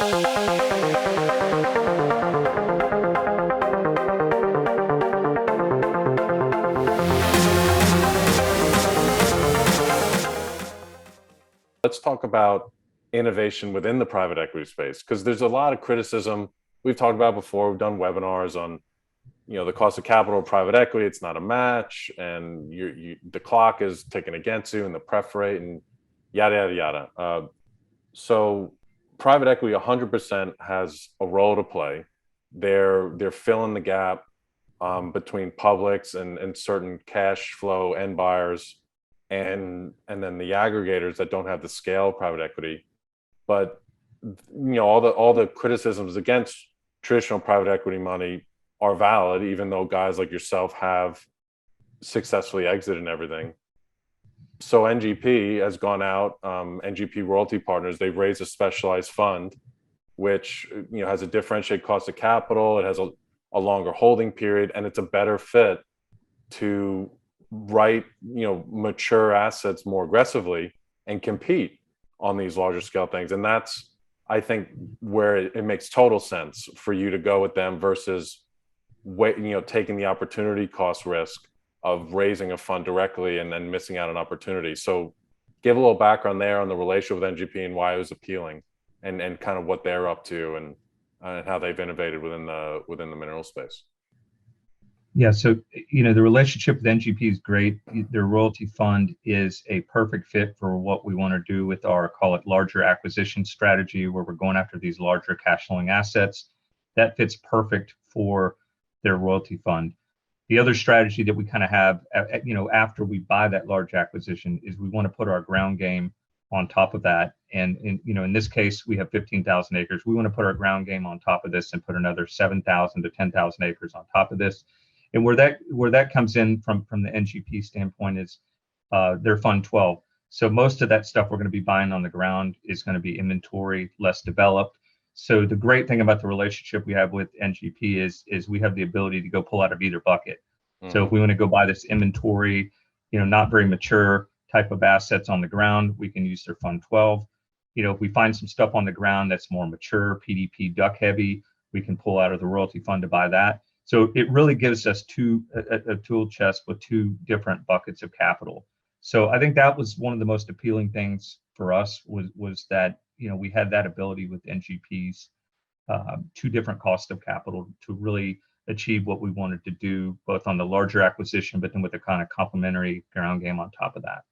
Let's talk about innovation within the private equity space, because there's a lot of criticism we've talked about before. We've done webinars on, the cost of capital of private equity. It's not a match, and the clock is ticking against you, and the pref rate, and yada yada yada. So private equity 100% has a role to play. They're filling the gap between publics and certain cash flow end buyers, and then the aggregators that don't have the scale of private equity. But all the criticisms against traditional private equity money are valid, even though guys like yourself have successfully exited and everything. So NGP has gone out, NGP Royalty Partners, they've raised a specialized fund, which has a differentiated cost of capital. It has a longer holding period, and it's a better fit to write mature assets more aggressively and compete on these larger scale things. And that's, I think, where it makes total sense for you to go with them versus taking the opportunity cost risk of raising a fund directly and then missing out on opportunity. So give a little background there on the relationship with NGP and why it was appealing, and kind of what they're up to, and how they've innovated within the mineral space. Yeah, so the relationship with NGP is great. Their royalty fund is a perfect fit for what we want to do with our, call it, larger acquisition strategy, where we're going after these larger cash flowing assets. That fits perfect for their royalty fund. The other strategy that we kind of have, after we buy that large acquisition, is we want to put our ground game on top of that. And in this case, we have 15,000 acres. We want to put our ground game on top of this and put another 7,000 to 10,000 acres on top of this. And where that comes in from the NGP standpoint is their Fund 12. So most of that stuff we're going to be buying on the ground is going to be inventory, less developed. So the great thing about the relationship we have with NGP is we have the ability to go pull out of either bucket. So if we want to go buy this inventory, not very mature type of assets on the ground, we can use their Fund 12. If we find some stuff on the ground that's more mature, PDP, duck heavy, we can pull out of the royalty fund to buy that. So it really gives us a tool chest with two different buckets of capital. So I think that was one of the most appealing things for us was that we had that ability with NGP's two different costs of capital to really achieve what we wanted to do, both on the larger acquisition, but then with a kind of complementary ground game on top of that.